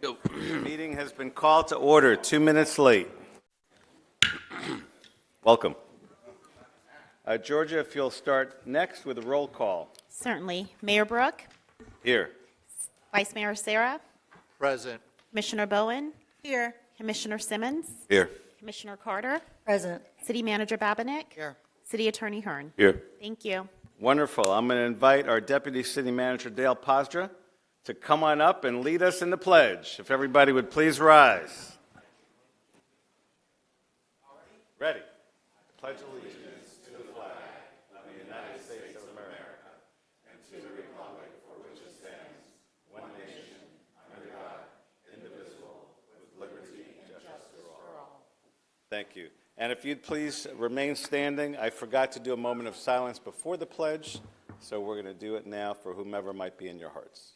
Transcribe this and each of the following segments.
Go. Meeting has been called to order 2 minutes late. Welcome. Georgia, if you'll start next with a roll call. Certainly. Mayor Brook, Here. Vice Mayor Sarah, Present. Commissioner Bowen, Here. Commissioner Simmons, Here. Commissioner Carter, Present. City Manager Babinick, Here. City Attorney Hearn. Here. Thank you. Wonderful. I'm going to invite our Deputy City Manager, Dale Posdra, to come on up and lead us in the pledge. If everybody would please rise. Ready? Pledge allegiance. Thank you. And if you'd please remain standing, I forgot to do a moment of silence before the pledge, so we're going to do it now for whomever might be in your hearts.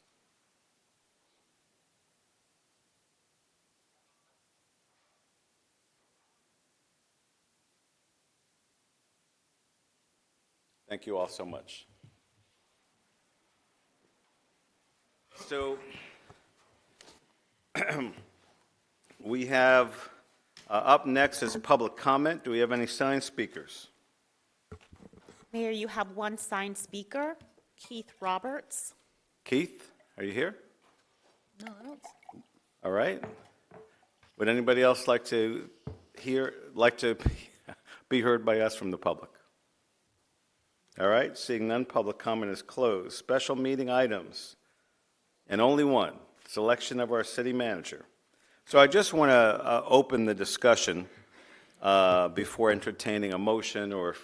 Thank you all so much. So we have up next is public comment. Do we have any signed speakers? Mayor, you have one signed speaker, Keith Roberts. Keith, are you here? No, I don't. All right. Would anybody else like to be heard by us from the public? All right, seeing none, public comment is closed. Special meeting items, and only one, selection of our city manager. So I just want to open the discussion before entertaining a motion or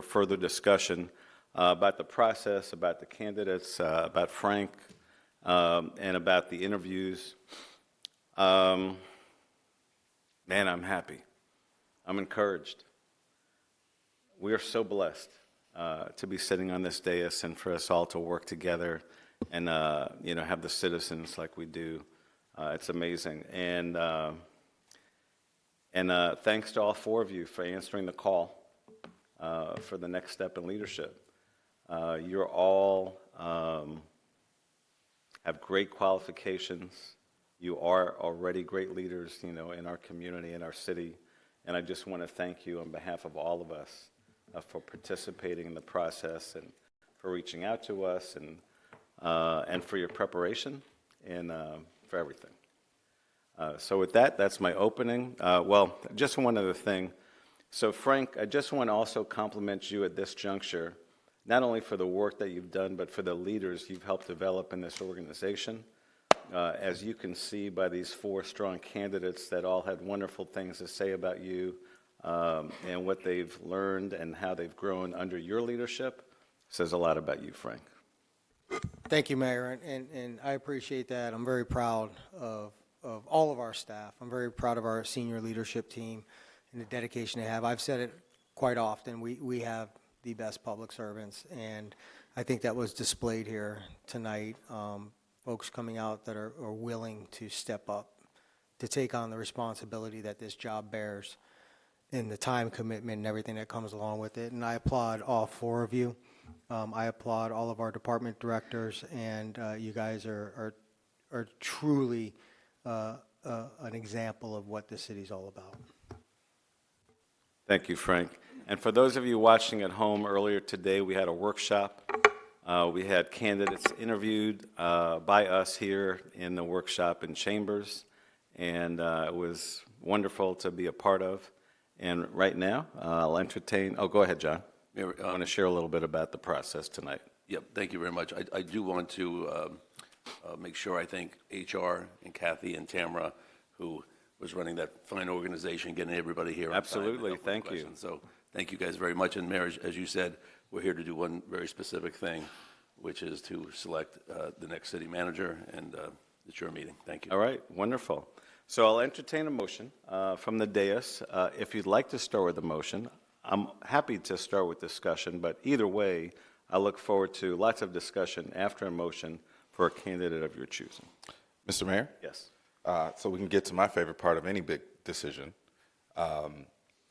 further discussion about the process, about the candidates, about Frank, and about the interviews. Man, I'm happy. I'm encouraged. We are so blessed to be sitting on this dais and for us all to work together and have the citizens like we do. It's amazing. And thanks to all four of you for answering the call for the next step in leadership. You're all have great qualifications. You are already great leaders, in our community, in our city. And I just want to thank you on behalf of all of us for participating in the process and for reaching out to us and for your preparation and for everything. So with that, that's my opening. Just one other thing. So Frank, I just want to also compliment you at this juncture, not only for the work that you've done, but for the leaders you've helped develop in this organization. As you can see by these four strong candidates that all had wonderful things to say about you and what they've learned and how they've grown under your leadership, says a lot about you, Frank. Thank you, Mayor, and I appreciate that. I'm very proud of all of our staff. I'm very proud of our senior leadership team and the dedication they have. I've said it quite often. We have the best public servants, and I think that was displayed here tonight. Folks coming out that are willing to step up, to take on the responsibility that this job bears and the time commitment and everything that comes along with it. And I applaud all four of you. I applaud all of our department directors, and you guys are truly an example of what the city's all about. Thank you, Frank. And for those of you watching at home, earlier today we had a workshop. We had candidates interviewed by us here in the workshop in Chambers, and it was wonderful to be a part of. And right now, I'll entertain, go ahead, John. Mayor, I want to share a little bit about the process tonight. Yep, thank you very much. I do want to make sure I thank HR and Kathy and Tamara, who was running that fine organization, getting everybody here. Absolutely, thank you. So thank you guys very much. And Mayor, as you said, we're here to do one very specific thing, which is to select the next city manager, and it's your meeting. Thank you. All right, wonderful. So I'll entertain a motion from the dais. If you'd like to start with a motion, I'm happy to start with discussion, but either way, I look forward to lots of discussion after a motion for a candidate of your choosing. Mr. Mayor? Yes. So we can get to my favorite part of any big decision. I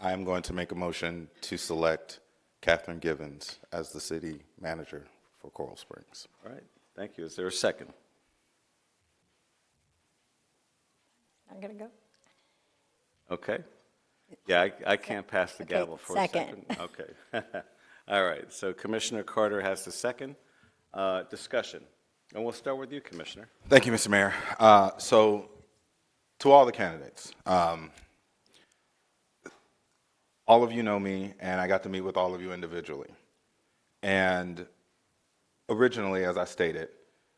am going to make a motion to select Catherine Givens as the city manager for Coral Springs. All right, thank you. Is there a second? I'm going to go. Okay. Yeah, I can't pass the Okay, gavel for a second. second. Okay. All right, so Commissioner Carter has the second. Discussion. And we'll start with you, Commissioner. Thank you, Mr. Mayor. So, to all the candidates, all of you know me, and I got to meet with all of you individually. And originally, as I stated,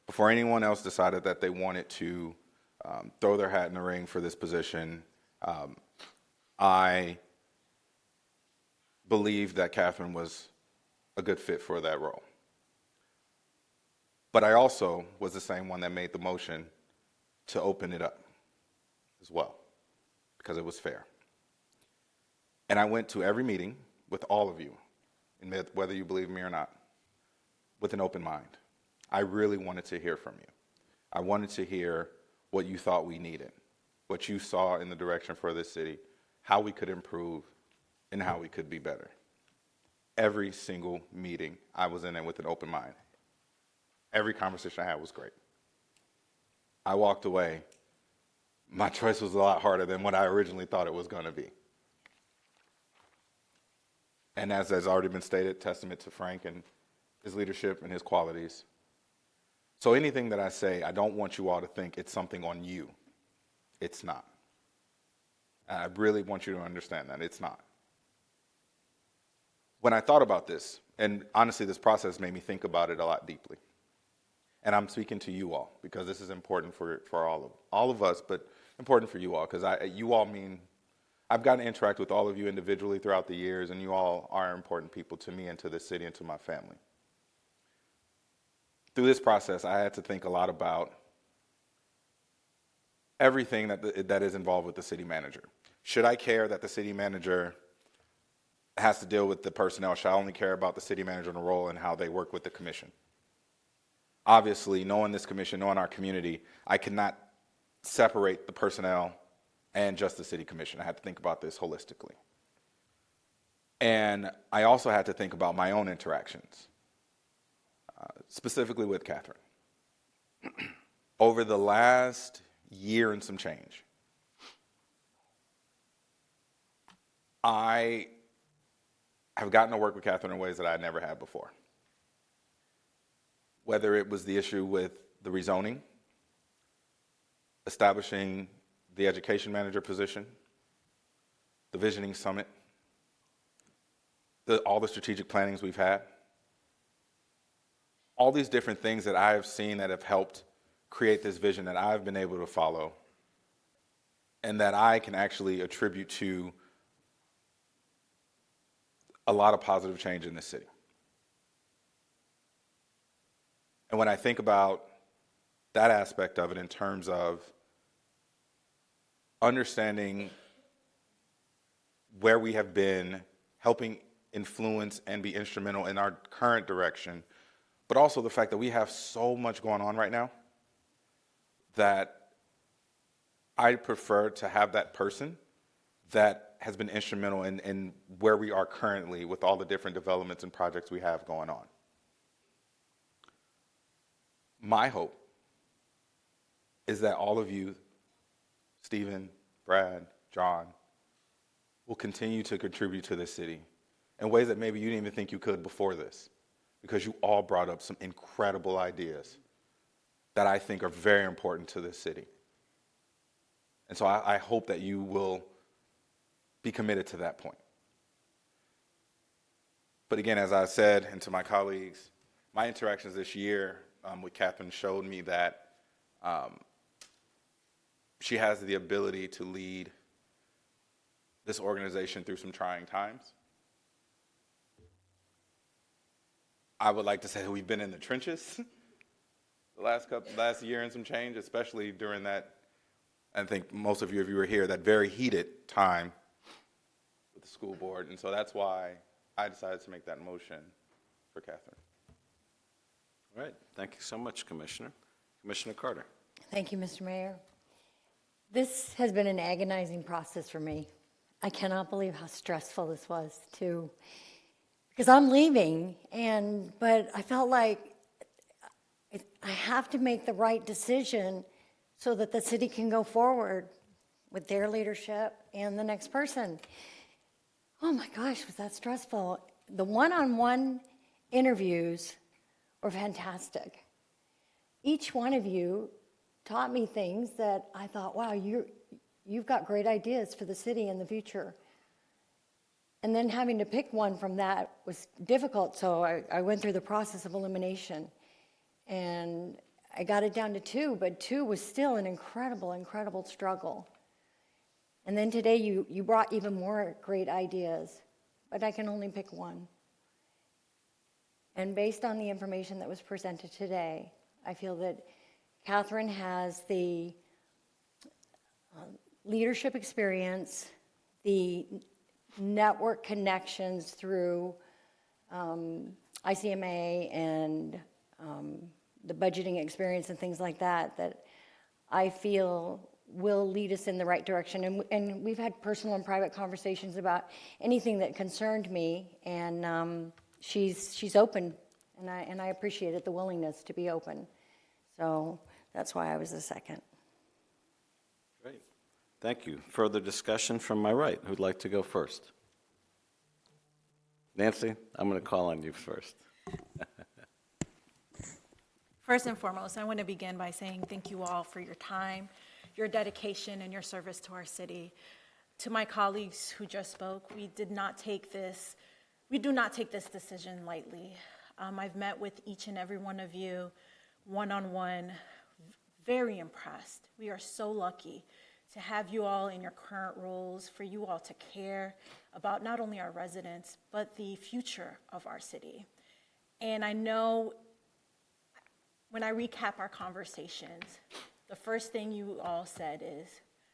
before anyone else decided that they wanted to throw their hat in the ring for this position, I believed that Catherine was a good fit for that role. But I also was the same one that made the motion to open it up as well, because it was fair. And I went to every meeting with all of you, and whether you believe me or not, with an open mind. I really wanted to hear from you. I wanted to hear what you thought we needed, what you saw in the direction for this city, how we could improve, and how we could be better. Every single meeting, I was in it with an open mind. Every conversation I had was great. I walked away. My choice was a lot harder than what I originally thought it was going to be. And as has already been stated, testament to Frank and his leadership and his qualities. So anything that I say, I don't want you all to think it's something on you. It's not. And I really want you to understand that it's not. When I thought about this, and honestly, this process made me think about it a lot deeply. And I'm speaking to you all because this is important for all of us, but important for you all because you all mean, I've gotten to interact with all of you individually throughout the years, and you all are important people to me and to this city and to my family. Through this process, I had to think a lot about everything that is involved with the city manager. Should I care that the city manager has to deal with the personnel? Should I only care about the city manager and the role and how they work with the commission? Obviously, knowing this commission, knowing our community, I cannot separate the personnel and just the city commission. I had to think about this holistically. And I also had to think about my own interactions, specifically with Catherine. Over the last year and some change, I have gotten to work with Catherine in ways that I never had before. Whether it was the issue with the rezoning, establishing the education manager position, the visioning summit, all the strategic plannings we've had, all these different things that I have seen that have helped create this vision that I've been able to follow and that I can actually attribute to a lot of positive change in this city. And when I think about that aspect of it in terms of understanding where we have been, helping influence and be instrumental in our current direction, but also the fact that we have so much going on right now that I prefer to have that person that has been instrumental in where we are currently with all the different developments and projects we have going on. My hope is that all of you, Stephen, Brad, John, will continue to contribute to this city in ways that maybe you didn't even think you could before this, because you all brought up some incredible ideas that I think are very important to this city. And so I hope that you will be committed to that point. But again, as I said, and to my colleagues, my interactions this year with Catherine showed me that she has the ability to lead this organization through some trying times. I would like to say that we've been in the trenches the last year and some change, especially during that, I think most of you, if you were here, that very heated time with the school board. And so that's why I decided to make that motion for Catherine. All right, thank you so much, Commissioner. Commissioner Carter. Thank you, Mr. Mayor. This has been an agonizing process for me. I cannot believe how stressful this was, too, because I'm leaving, but I felt like I have to make the right decision so that the city can go forward. with their leadership and the next person. Oh my gosh, was that stressful. The one-on-one interviews were fantastic. Each one of you taught me things that I thought, wow, you've got great ideas for the city in the future. And then having to pick one from that was difficult, so I went through the process of elimination. And I got it down to 2, but 2 was still an incredible, incredible struggle. And then today you brought even more great ideas, but I can only pick one. And based on the information that was presented today, I feel that Catherine has the leadership experience, the network connections through ICMA and the budgeting experience and things like that, that I feel will lead us in the right direction. And we've had personal and private conversations about anything that concerned me, and she's open, and I appreciated the willingness to be open. So that's why I was the second. Great. Thank you. Further discussion from my right. Who'd like to go first? Nancy, I'm going to call on you first. First and foremost, I want to begin by saying thank you all for your time, your dedication, and your service to our city. To my colleagues who just spoke, we do not take this decision lightly. I've met with each and every one of you one-on-one, very impressed. We are so lucky to have you all in your current roles, for you all to care about not only our residents, but the future of our city. And I know when I recap our conversations, the first thing you all said is,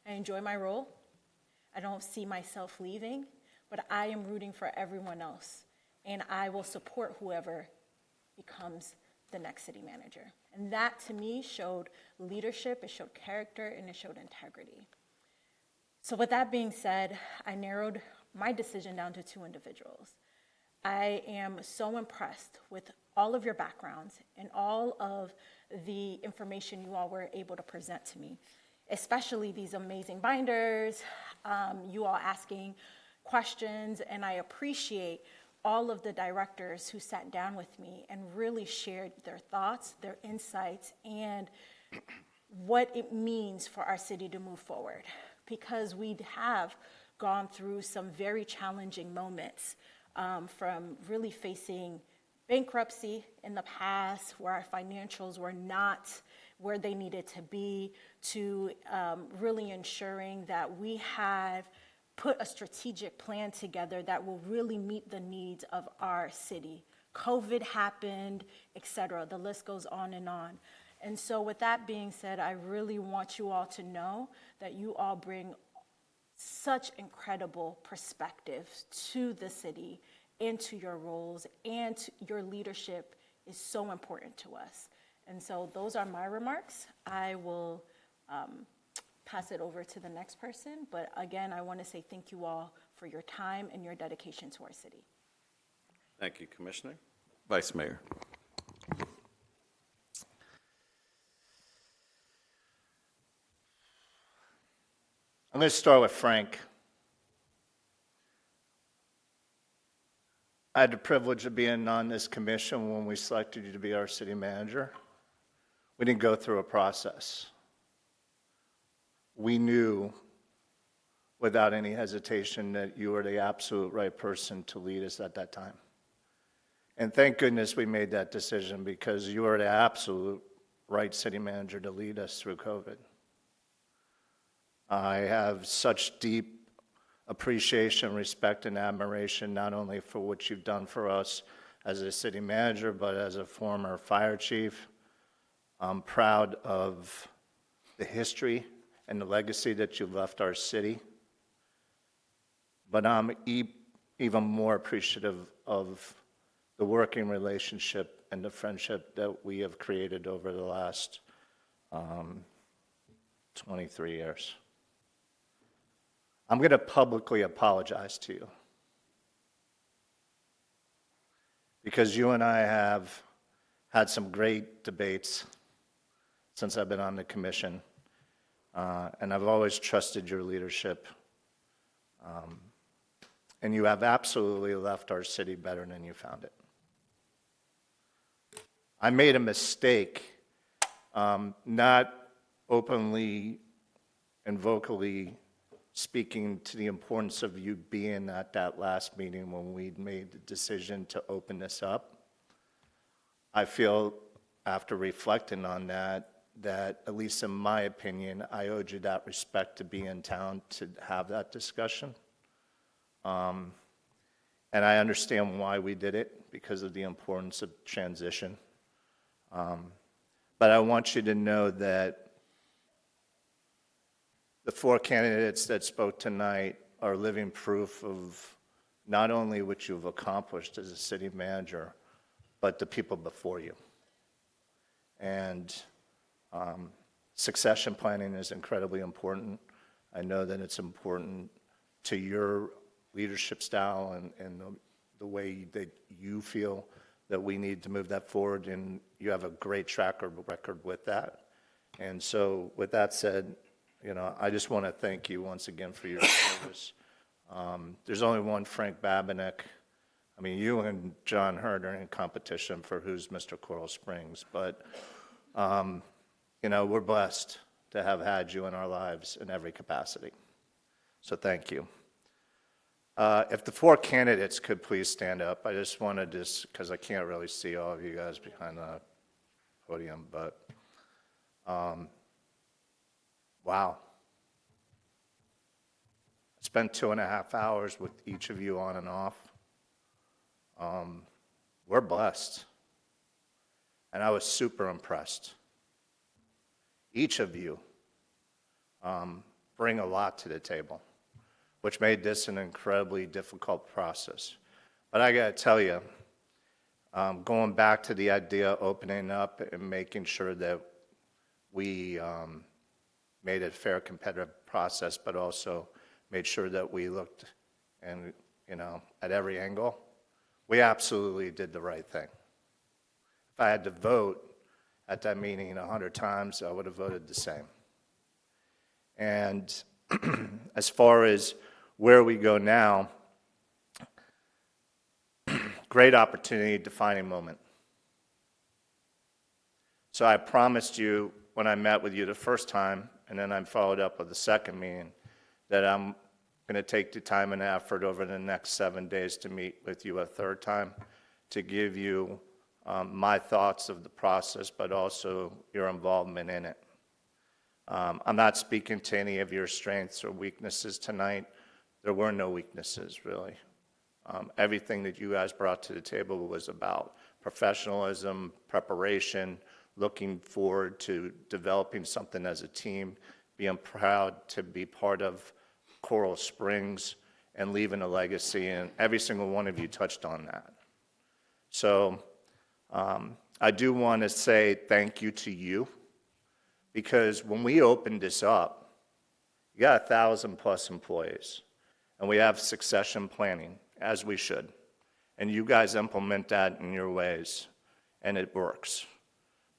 I enjoy my role. I don't see myself leaving, but I am rooting for everyone else. And I will support whoever becomes the next city manager. And that, to me, showed leadership, it showed character, and it showed integrity. So with that being said, I narrowed my decision down to 2 individuals. I am so impressed with all of your backgrounds and all of the information you all were able to present to me, especially these amazing binders, you all asking questions, and I appreciate all of the directors who sat down with me and really shared their thoughts, their insights, and what it means for our city to move forward. Because we have gone through some very challenging moments, from really facing bankruptcy in the past, where our financials were not where they needed to be, to really ensuring that we have put a strategic plan together that will really meet the needs of our city. COVID happened, et cetera. The list goes on and on. And so with that being said, I really want you all to know that you all bring such incredible perspectives to the city and to your roles, and your leadership is so important to us. And so those are my remarks. I will pass it over to the next person. But again, I want to say thank you all for your time and your dedication to our city. Thank you, Commissioner. Vice Mayor. I'm going to start with Frank. I had the privilege of being on this commission when we selected you to be our city manager. We didn't go through a process. We knew without any hesitation that you were the absolute right person to lead us at that time. And thank goodness we made that decision, because you are the absolute right city manager to lead us through COVID. I have such deep appreciation, respect, and admiration, not only for what you've done for us as a city manager, but as a former fire chief. I'm proud of the history and the legacy that you've left our city. But I'm even more appreciative of the working relationship and the friendship that we have created over the last 23 years. I'm going to publicly apologize to you, because you and I have had some great debates since I've been on the commission. And I've always trusted your leadership. And you have absolutely left our city better than you found it. I made a mistake not openly and vocally speaking to the importance of you being at that last meeting when we made the decision to open this up. I feel, after reflecting on that, at least in my opinion, I owed you that respect to be in town to have that discussion. And I understand why we did it, because of the importance of transition. But I want you to know that the 4 candidates that spoke tonight are living proof of not only what you've accomplished as a city manager, but the people before you. And succession planning is incredibly important. I know that it's important to your leadership style and the way that you feel that we need to move that forward, and you have a great track record with that. And so with that said, I just want to thank you once again for your service. There's only one Frank Babinek. I mean, you and John Hurd are in competition for who's Mr. Coral Springs, but, we're blessed to have had you in our lives in every capacity. So thank you. If the 4 candidates could please stand up, I just wanted to, because I can't really see all of you guys behind the podium, but wow. I spent 2.5 hours with each of you on and off. We're blessed. And I was super impressed. Each of you bring a lot to the table, which made this an incredibly difficult process. But I got to tell you, going back to the idea of opening up and making sure that we made it a fair, competitive process, but also made sure that we looked and at every angle, we absolutely did the right thing. If I had to vote at that meeting 100 times, I would have voted the same. And as far as where we go now, great opportunity, defining moment. So I promised you when I met with you the first time, and then I followed up with the second meeting, that I'm going to take the time and effort over the next 7 days to meet with you a third time to give you my thoughts of the process, but also your involvement in it. I'm not speaking to any of your strengths or weaknesses tonight. There were no weaknesses, really. Everything that you guys brought to the table was about professionalism, preparation, looking forward to developing something as a team, being proud to be part of Coral Springs and leaving a legacy, and every single one of you touched on that. So I do want to say thank you to you, because when we opened this up, you got 1,000+ employees, and we have succession planning, as we should. And you guys implement that in your ways, and it works.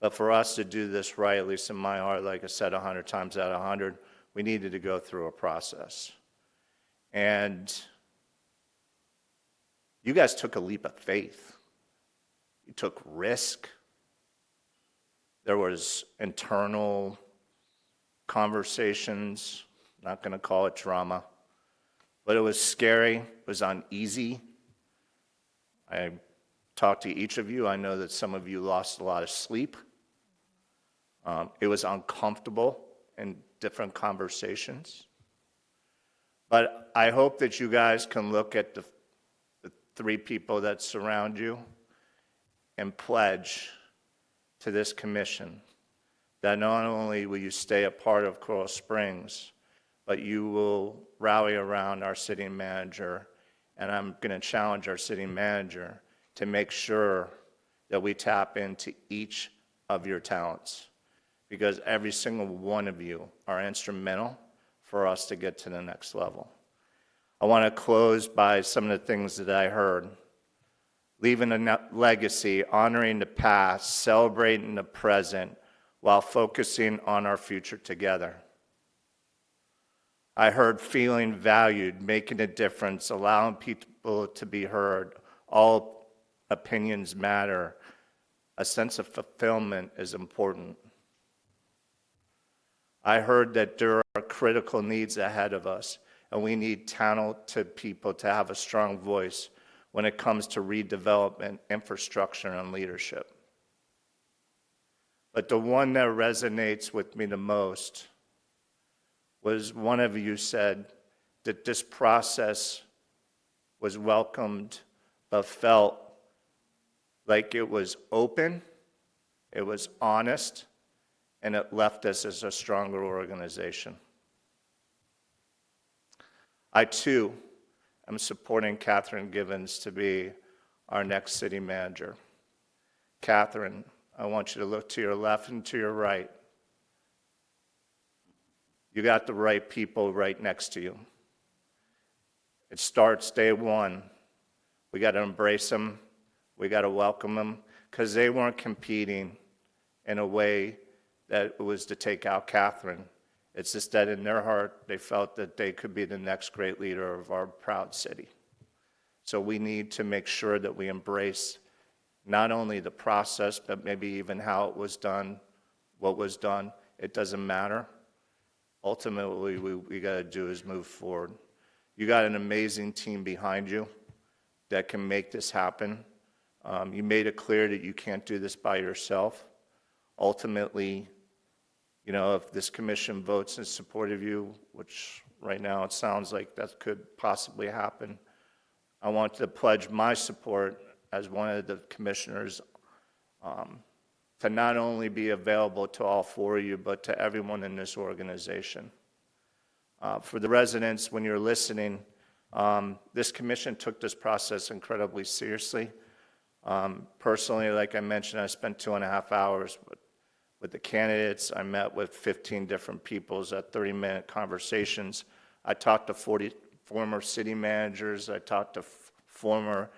But for us to do this right, at least in my heart, like I said 100 times out of 100, we needed to go through a process. And you guys took a leap of faith. You took risk. There was internal conversations, not going to call it drama, but it was scary, it was uneasy. I talked to each of you. I know that some of you lost a lot of sleep. It was uncomfortable in different conversations. But I hope that you guys can look at the 3 people that surround you and pledge to this commission that not only will you stay a part of Coral Springs, but you will rally around our city manager, and I'm going to challenge our city manager to make sure that we tap into each of your talents, because every single one of you are instrumental for us to get to the next level. I want to close by some of the things that I heard. Leaving a legacy, honoring the past, celebrating the present, while focusing on our future together. I heard feeling valued, making a difference, allowing people to be heard. All opinions matter. A sense of fulfillment is important. I heard that there are critical needs ahead of us, and we need talented people to have a strong voice when it comes to redevelopment, infrastructure, and leadership. But the one that resonates with me the most was one of you said that this process was welcomed but felt like it was open, it was honest, and it left us as a stronger organization. I too am supporting Catherine Givens to be our next city manager. Catherine, I want you to look to your left and to your right. You got the right people right next to you. It starts day one. We got to embrace them. We got to welcome them because they weren't competing in a way that was to take out Catherine. It's just that in their heart, they felt that they could be the next great leader of our proud city. So we need to make sure that we embrace not only the process, but maybe even how it was done, what was done. It doesn't matter. Ultimately, we got to do is move forward. You got an amazing team behind you that can make this happen. You made it clear that you can't do this by yourself. Ultimately, you know, if this commission votes in support of you, which right now it sounds like that could possibly happen, I want to pledge my support as one of the commissioners to not only be available to all four of you, but to everyone in this organization. For the residents, when you're listening, this commission took this process incredibly seriously. Personally, like I mentioned, I spent 2.5 hours with the candidates. I met with 15 different peoples at 30-minute conversations. I talked to 40 former city managers. I talked to former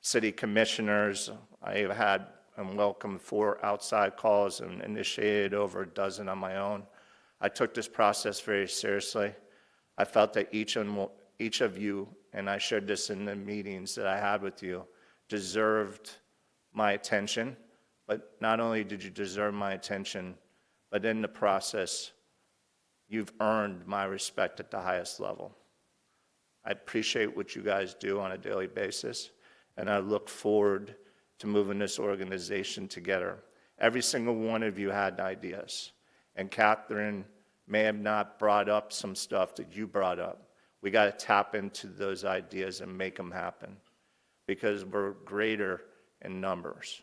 city commissioners. I have had and welcomed 4 outside calls and initiated over a dozen on my own. I took this process very seriously. I felt that each of you, and I shared this in the meetings that I had with you, deserved my attention. But not only did you deserve my attention, but in the process, you've earned my respect at the highest level. I appreciate what you guys do on a daily basis, and I look forward to moving this organization together. Every single one of you had ideas, and Catherine may have not brought up some stuff that you brought up. We got to tap into those ideas and make them happen, because we're greater in numbers.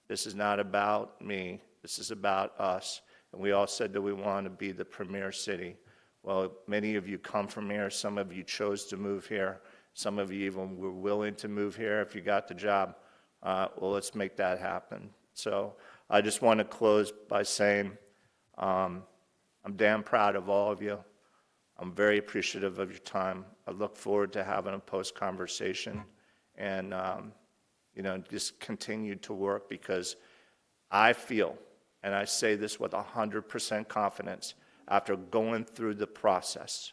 This is not about me. This is about us. And we all said that we want to be the premier city. Well, many of you come from here. Some of you chose to move here. Some of you even were willing to move here if you got the job. Well, let's make that happen. So I just want to close by saying I'm damn proud of all of you. I'm very appreciative of your time. I look forward to having a post-conversation and just continue to work, because I feel, and I say this with 100% confidence, after going through the process,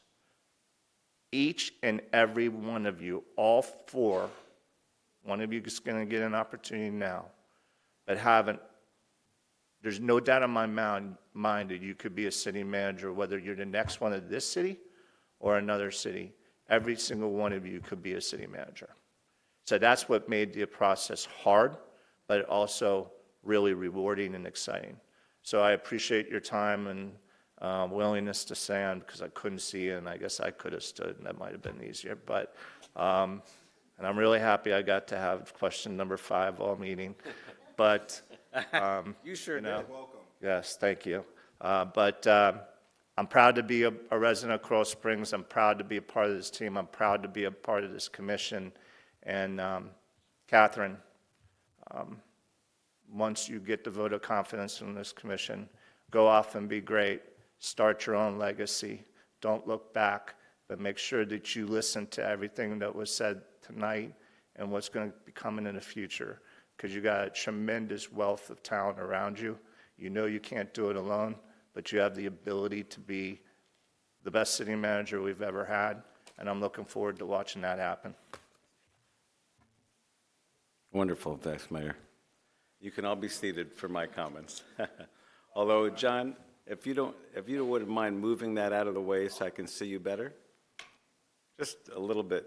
each and every one of you, all 4, one of you is going to get an opportunity now, but there's no doubt in my mind that you could be a city manager, whether you're the next one of this city or another city. Every single one of you could be a city manager. So that's what made the process hard, but also really rewarding and exciting. So I appreciate your time and willingness to stand, because I couldn't see you, and I guess I could have stood, and that might have been easier. But and I'm really happy I got to have question number 5 all meeting. But You sure did. welcome. Yes, thank you. I'm proud to be a resident of Coral Springs. I'm proud to be a part of this team. I'm proud to be a part of this commission. And Catherine, once you get the vote of confidence in this commission, go off and be great. Start your own legacy. Don't look back, but make sure that you listen to everything that was said tonight and what's going to be coming in the future, because you got a tremendous wealth of talent around you. You know you can't do it alone, but you have the ability to be the best city manager we've ever had, and I'm looking forward to watching that happen. Wonderful, Vice Mayor. You can all be seated for my comments. Although, John, if you wouldn't mind moving that out of the way so I can see you better, just a little bit.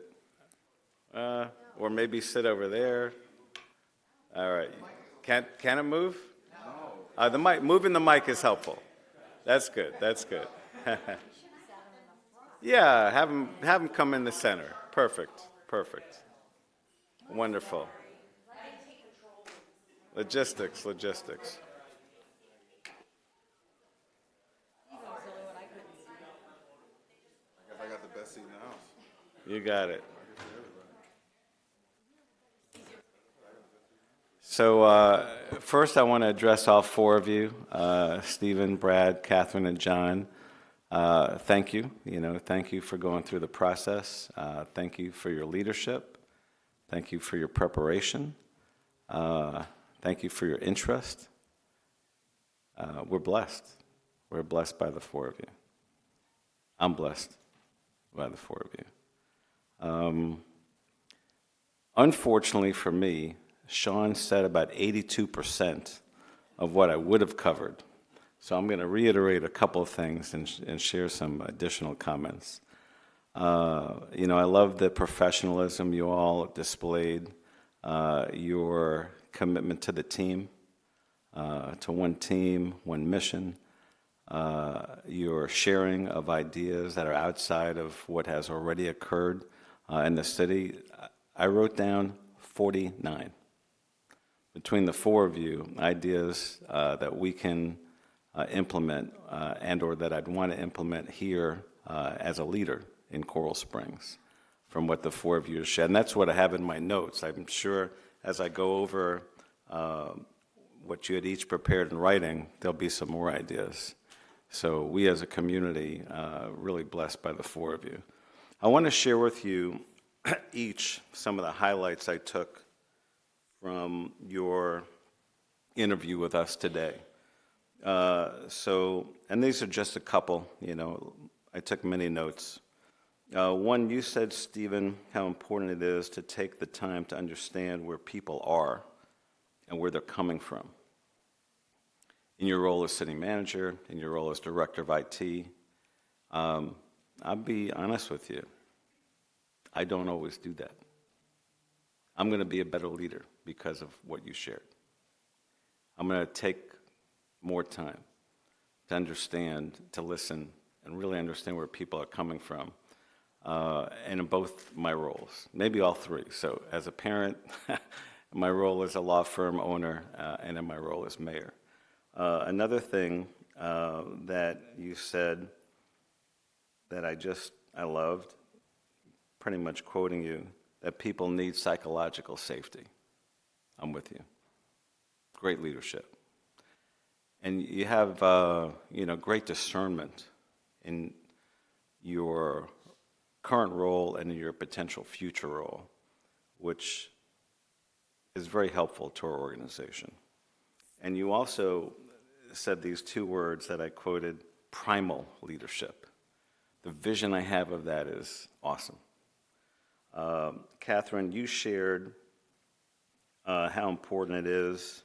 Or maybe sit over there. All right. Can it move? No. The mic, moving the mic is helpful. That's good. That's good. Yeah, have him come in the center. Perfect. Perfect. Wonderful. Logistics. I got the best seat in the house. You got it. So first, I want to address all four of you, Stephen, Brad, Catherine, and John. Thank you. Thank you for going through the process. Thank you for your leadership. Thank you for your preparation. Thank you for your interest. We're blessed. We're blessed by the four of you. I'm blessed by the four of you. Unfortunately for me, Sean said about 82% of what I would have covered. So I'm going to reiterate a couple of things and share some additional comments. I love the professionalism you all displayed, your commitment to the team, to one team, one mission, your sharing of ideas that are outside of what has already occurred in the city. I wrote down 49. Between the four of you, ideas that we can implement and/or that I'd want to implement here as a leader in Coral Springs from what the four of you have shared. And that's what I have in my notes. I'm sure as I go over what you had each prepared in writing, there'll be some more ideas. So we as a community, really blessed by the four of you. I want to share with you each some of the highlights I took from your interview with us today. And these are just a couple, I took many notes. One, you said, Stephen, how important it is to take the time to understand where people are and where they're coming from. In your role as city manager, in your role as director of IT, I'll be honest with you, I don't always do that. I'm going to be a better leader because of what you shared. I'm going to take more time to understand, to listen, and really understand where people are coming from. And in both my roles, maybe all three. So as a parent, my role as a law firm owner, and in my role as mayor. Another thing that you said that I loved, pretty much quoting you, that people need psychological safety. I'm with you. Great leadership. And you have, great discernment in your current role and in your potential future role, which is very helpful to our organization. And you also said these two words that I quoted, primal leadership. The vision I have of that is awesome. Catherine, you shared how important it is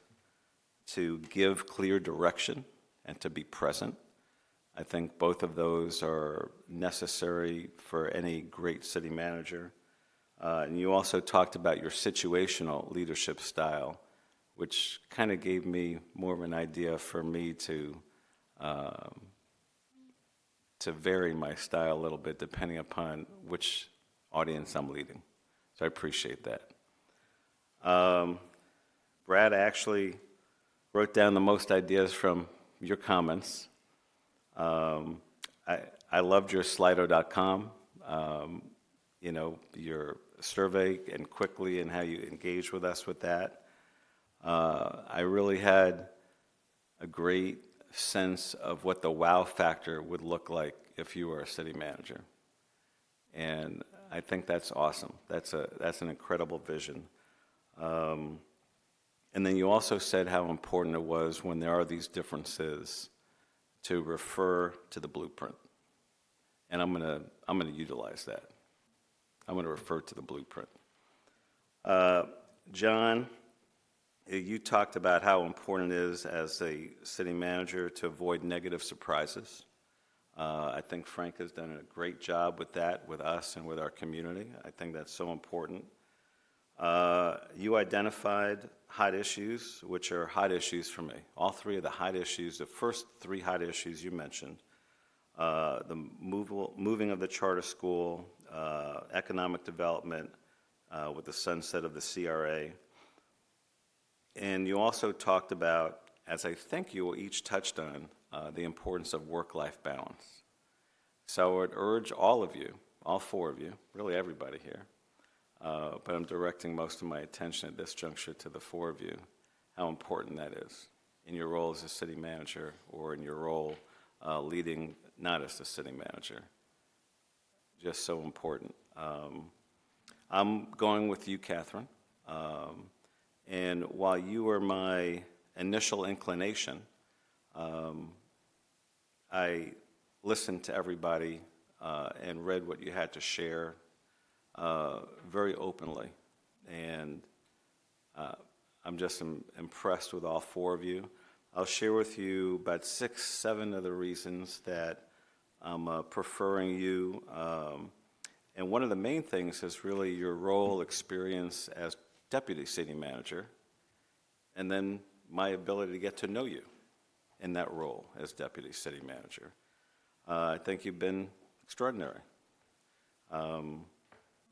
to give clear direction and to be present. I think both of those are necessary for any great city manager. And you also talked about your situational leadership style, which kind of gave me more of an idea for me to vary my style a little bit depending upon which audience I'm leading. So I appreciate that. Brad actually wrote down the most ideas from your comments. I loved your Slido.com, your survey and quickly and how you engaged with us with that. I really had a great sense of what the wow factor would look like if you were a city manager. And I think that's awesome. That's an incredible vision. And then you also said how important it was when there are these differences to refer to the blueprint and I'm gonna utilize that. I'm gonna refer to the blueprint. John, you talked about how important it is as a city manager to avoid negative surprises. I think Frank has done a great job with that, with us and with our community. I think that's so important. You identified hot issues, which are hot issues for me. All three of the hot issues, the first three hot issues you mentioned, the moving of the charter school, economic development with the sunset of the CRA. And you also talked about, as I think you each touched on, the importance of work-life balance. So I would urge all of you, all four of you, really everybody here, but I'm directing most of my attention at this juncture to the four of you, how important that is in your role as a city manager or in your role leading not as the city manager. Just so important. I'm going with you, Catherine. And while you were my initial inclination, I listened to everybody and read what you had to share very openly. And I'm just impressed with all four of you. I'll share with you about 6, 7 of the reasons that I'm preferring you. And one of the main things is really your role, experience as deputy city manager, and then my ability to get to know you in that role as deputy city manager. I think you've been extraordinary, and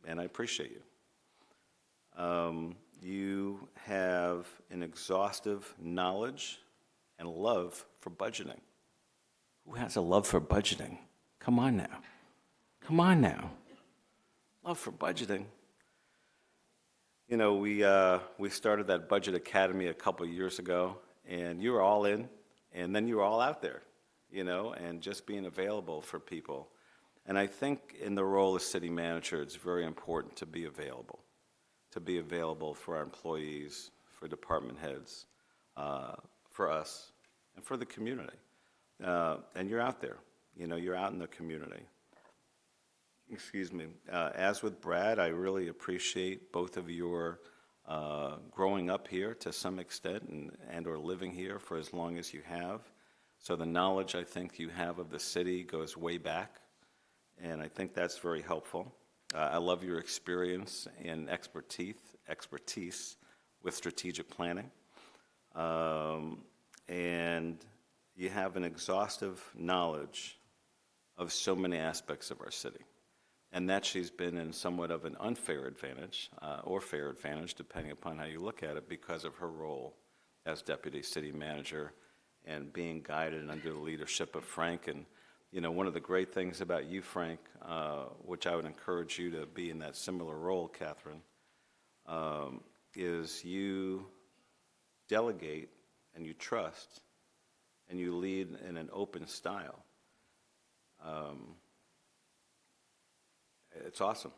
I appreciate you. You have an exhaustive knowledge and love for budgeting. Who has a love for budgeting? Come on now. Come on now. Love for budgeting. You know, we started that Budget Academy a couple of years ago, and you were all in, and then you were all out there, you know, and just being available for people. And I think in the role of city manager, it's very important to be available for our employees, for department heads, for us, and for the community. And you're out there, you know, you're out in the community. Excuse me. As with Brad, I really appreciate both of your growing up here to some extent and or living here for as long as you have. So the knowledge I think you have of the city goes way back, and I think that's very helpful. I love your experience and expertise with strategic planning. And you have an exhaustive knowledge of so many aspects of our city. And that she's been in somewhat of an unfair advantage, or fair advantage, depending upon how you look at it, because of her role as deputy city manager and being guided under the leadership of Frank. And, you know, one of the great things about you, Frank, which I would encourage you to be in that similar role, Catherine, is you delegate and you trust and you lead in an open style. It's awesome.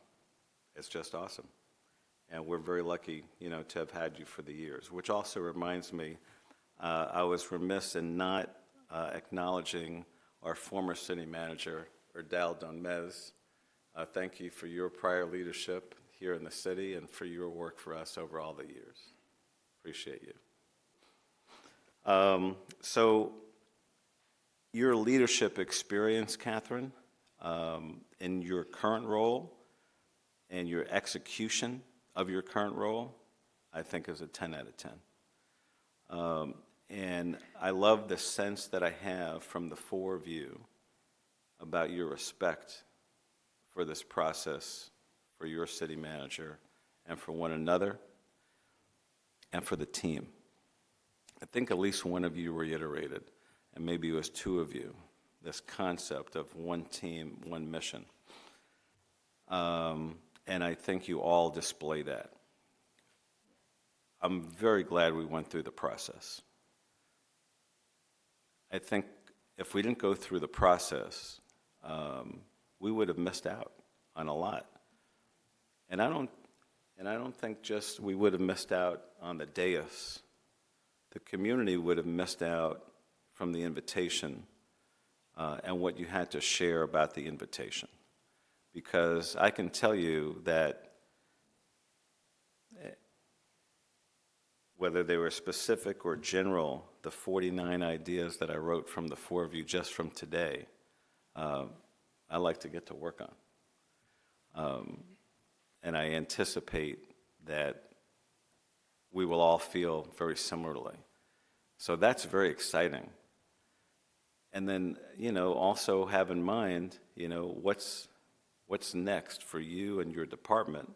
It's just awesome. And we're very lucky, you know, to have had you for the years, which also reminds me, I was remiss in not acknowledging our former city manager, Erdal Donmez. Thank you for your prior leadership here in the city and for your work for us over all the years. Appreciate you. So your leadership experience, Catherine, in your current role and your execution of your current role, I think is a 10 out of 10. And I love the sense that I have from the four of you about your respect for this process, for your city manager, and for one another, and for the team. I think at least one of you reiterated, and maybe it was two of you, this concept of one team, one mission. And I think you all display that. I'm very glad we went through the process. I think if we didn't go through the process, we would have missed out on a lot. And I don't think just we would have missed out on the dais. The community would have missed out from the invitation and what you had to share about the invitation. Because I can tell you that whether they were specific or general, the 49 ideas that I wrote from the four of you just from today, I like to get to work on. And I anticipate that we will all feel very similarly. So that's very exciting. And then, also have in mind, what's next for you and your department.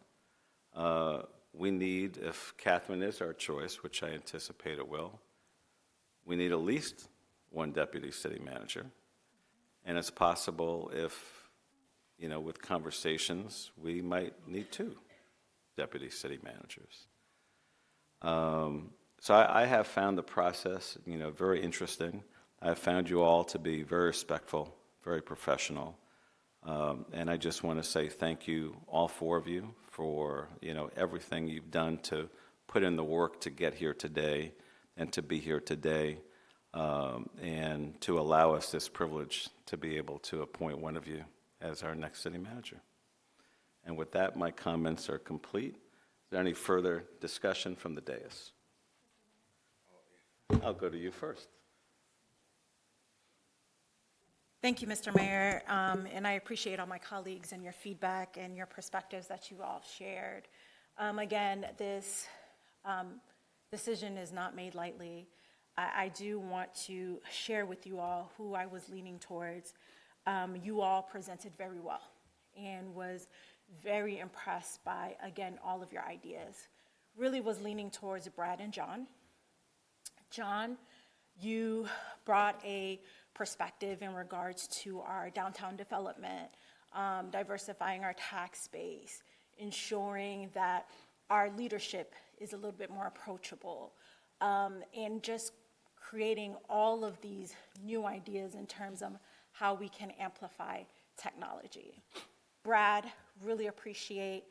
We need, if Catherine is our choice, which I anticipate it will, we need at least one deputy city manager. And it's possible if, with conversations, we might need two deputy city managers. So I have found the process, very interesting. I've found you all to be very respectful, very professional. And I just want to say thank you, all four of you, for everything you've done to put in the work to get here today and to be here today, and to allow us this privilege to be able to appoint one of you as our next city manager. And with that, my comments are complete. Is there any further discussion from the dais? I'll go to you first. Thank you, Mr. Mayor, and I appreciate all my colleagues and your feedback and your perspectives that you all shared. Again, this decision is not made lightly. I do want to share with you all who I was leaning towards. You all presented very well and was very impressed by, again, all of your ideas. Really was leaning towards Brad and John. John, you brought a perspective in regards to our downtown development, diversifying our tax base, ensuring that our leadership is a little bit more approachable, and just creating all of these new ideas in terms of how we can amplify technology. Brad, really appreciate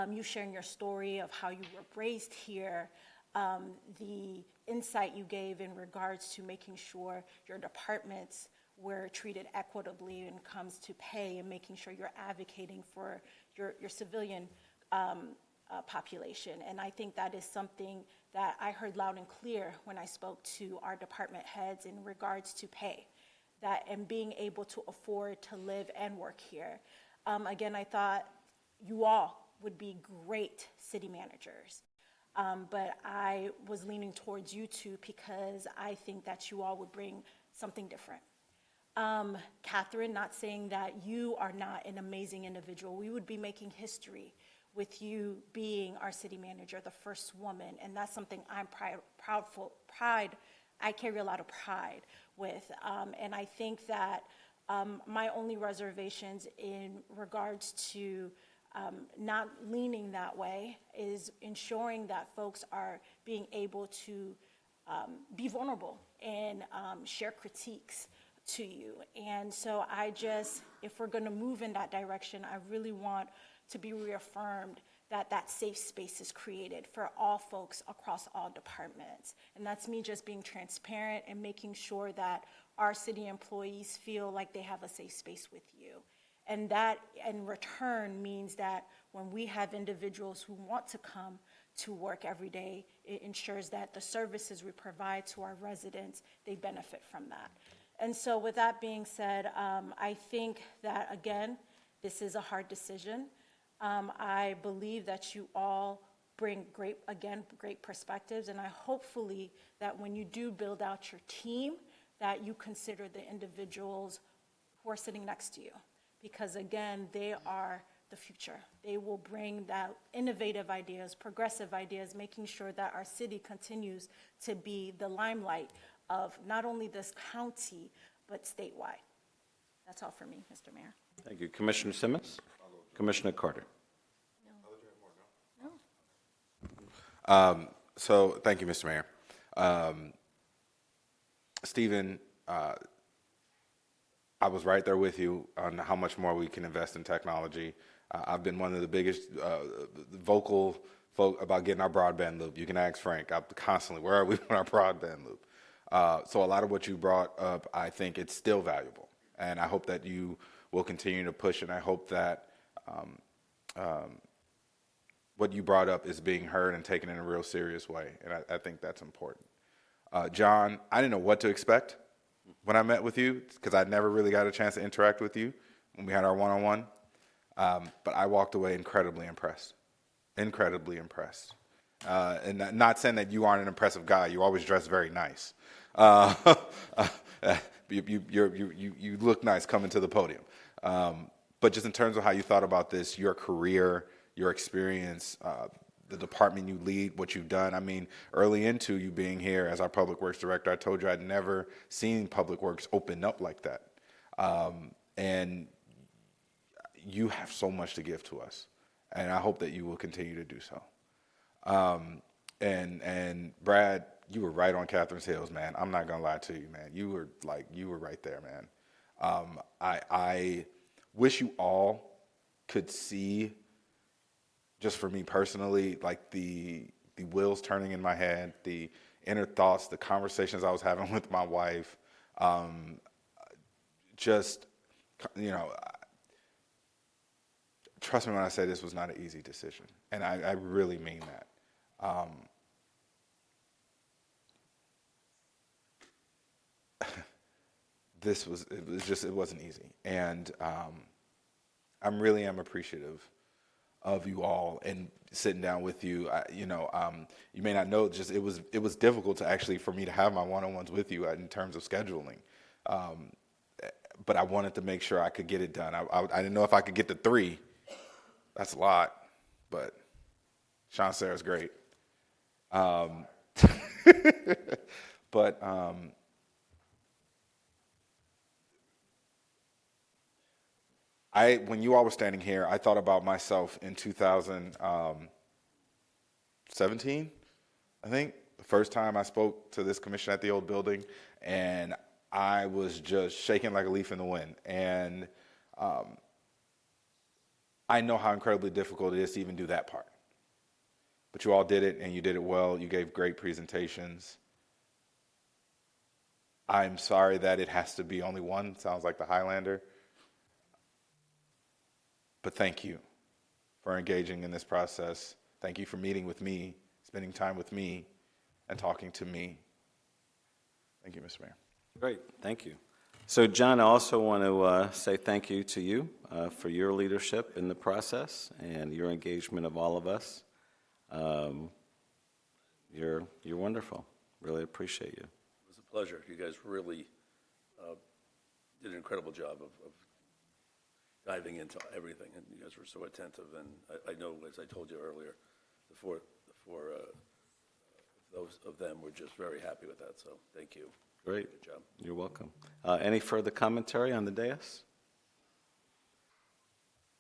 you sharing your story of how you were raised here, the insight you gave in regards to making sure your departments were treated equitably when it comes to pay and making sure you're advocating for your civilian population. And I think that is something that I heard loud and clear when I spoke to our department heads in regards to pay, that and being able to afford to live and work here. Again, I thought you all would be great city managers. But I was leaning towards you two because I think that you all would bring something different. Catherine, not saying that you are not an amazing individual. We would be making history with you being our city manager, the first woman, and that's something I'm I carry a lot of pride with. And I think that my only reservations in regards to not leaning that way is ensuring that folks are being able to be vulnerable and share critiques to you. And so if we're going to move in that direction, I really want to be reaffirmed that that safe space is created for all folks across all departments. And that's me just being transparent and making sure that our city employees feel like they have a safe space with you. And that, in return, means that when we have individuals who want to come to work every day, it ensures that the services we provide to our residents, they benefit from that. And so with that being said, I think that, again, this is a hard decision. I believe that you all bring great perspectives, and I hopefully that when you do build out your team, that you consider the individuals who are sitting next to you. Because again, they are the future. They will bring that innovative ideas, progressive ideas, making sure that our city continues to be the limelight of not only this county, but statewide. That's all for me, Mr. Mayor. Thank you. Commissioner Simmons? Commissioner Carter? So thank you, Mr. Mayor. Stephen, I was right there with you on how much more we can invest in technology. I've been one of the biggest vocal folk about getting our broadband loop. You can ask Frank. I'm constantly, where are we with our broadband loop? So a lot of what you brought up, I think it's still valuable. And I hope that you will continue to push, and I hope that what you brought up is being heard and taken in a real serious way, and I think that's important. John, I didn't know what to expect when I met with you, because I never really got a chance to interact with you when we had our one-on-one, but I walked away incredibly impressed. Incredibly impressed. And not saying that you aren't an impressive guy. You always dress very nice. You look nice coming to the podium. But just in terms of how you thought about this, your career, your experience, the department you lead, what you've done. I mean, early into you being here as our Public Works Director, I told you I'd never seen Public Works open up like that. And you have so much to give to us. And I hope that you will continue to do so. And Brad, you were right on Catherine's heels, man. I'm not gonna lie to you, man. You were right there, man. I wish you all could see, just for me personally, like the wheels turning in my head, the inner thoughts, the conversations I was having with my wife. Just, you know, trust me when I say this was not an easy decision, and I really mean that. It wasn't easy, and I really am appreciative of you all and sitting down with you. You may not know, just it was difficult to actually for me to have my one-on-ones with you in terms of scheduling. But I wanted to make sure I could get it done. I didn't know if I could get to 3. That's a lot, but Sean Sarah's great. But when you all were standing here, I thought about myself in 2017, I think, the first time I spoke to this commission at the old building, and I was just shaking like a leaf in the wind. And I know how incredibly difficult it is to even do that part. But you all did it, and you did it well. You gave great presentations. I'm sorry that it has to be only one. Sounds like the Highlander. But thank you for engaging in this process. Thank you for meeting with me, spending time with me, and talking to me. Thank you, Mr. Mayor. Great, thank you. So, John, I also want to say thank you to you for your leadership in the process and your engagement of all of us. You're wonderful. Really appreciate you. It was a pleasure. You guys really did an incredible job of diving into everything, and you guys were so attentive. And I know, as I told you earlier, the four those of them were just very happy with that. So thank you. Great. Good job. You're welcome. Any further commentary on the dais?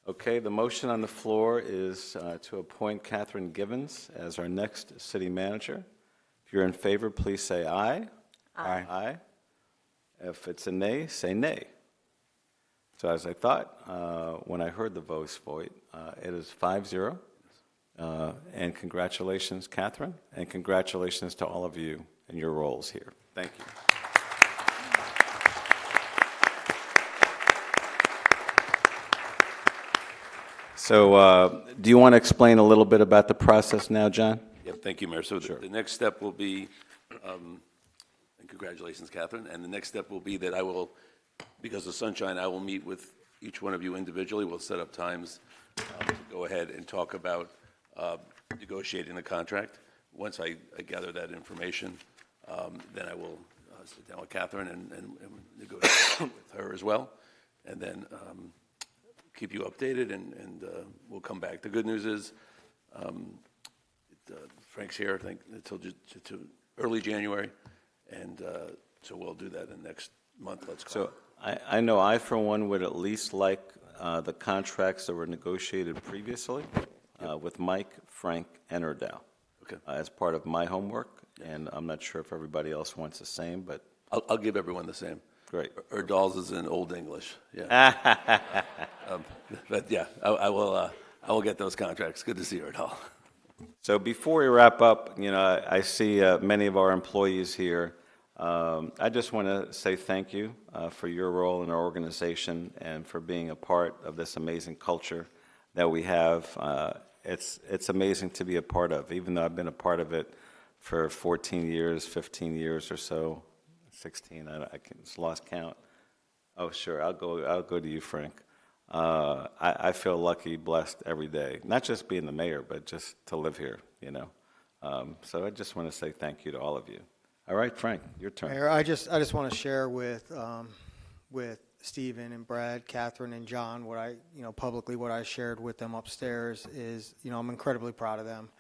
Okay, the motion on the floor is to appoint Catherine Givens as our next city manager. If you're in favor, please say aye. Aye. Aye. If it's a nay, say nay. So as I thought, when I heard the voice, it is 5-0. And congratulations, Catherine, and congratulations to all of you in your roles here. Thank you. So do you want to explain a little bit about the process now, John? Yep, thank you, Mayor. So the next step will be, and congratulations, Catherine, and the next step will be that I will, because of Sunshine, I will meet with each one of you individually. We'll set up times to go ahead and talk about negotiating the contract. Once I gather that information, then I will sit down with Catherine and negotiate with her as well, and then keep you updated, and we'll come back. The good news is Frank's here, I think, until to early January, and so we'll do that in the next month, let's call it. So I know I, for one, would at least like the contracts that were negotiated previously with Mike, Frank, and Erdow as part of my homework, and I'm not sure if everybody else wants the same, but... I'll give everyone the same. Great. Erdal's is in Old English, yeah. But yeah, I will get those contracts. Good to see you, Erdal. So before we wrap up, I see many of our employees here. I just want to say thank you for your role in our organization and for being a part of this amazing culture that we have. It's amazing to be a part of, even though I've been a part of it for 14 years, 15 years or so, 16, it's lost count. Oh, sure, I'll go to you, Frank. I feel lucky, blessed every day, not just being the mayor, but just to live here, you know. So I just want to say thank you to all of you. All right, Frank, your turn. Mayor, I just want to share with Stephen and Brad, Catherine and John, publicly what I shared with them upstairs is, I'm incredibly proud of them.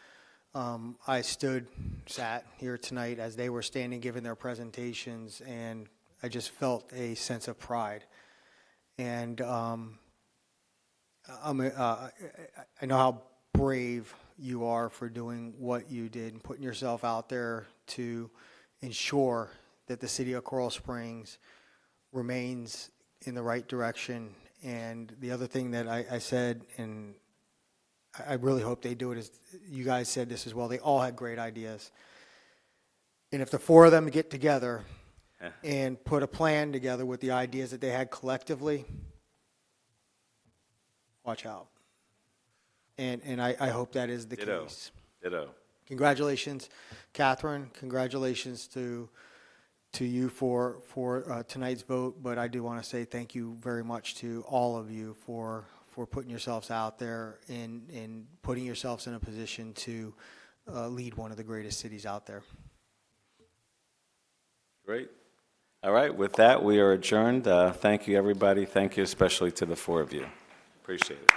I sat here tonight as they were standing giving their presentations, and I just felt a sense of pride. And I know how brave you are for doing what you did and putting yourself out there to ensure that the city of Coral Springs remains in the right direction. And the other thing that I said, and I really hope they do it, is you guys said this as well, they all had great ideas. And if the four of them get together and put a plan together with the ideas that they had collectively, watch out. And I hope that is the Ditto. case. Ditto. Congratulations, Catherine. Congratulations to you for tonight's vote. But I do want to say thank you very much to all of you for putting yourselves out there and putting yourselves in a position to lead one of the greatest cities out there. Great. All right, with that, we are adjourned. Thank you, everybody. Thank you especially to the four of you. Appreciate it.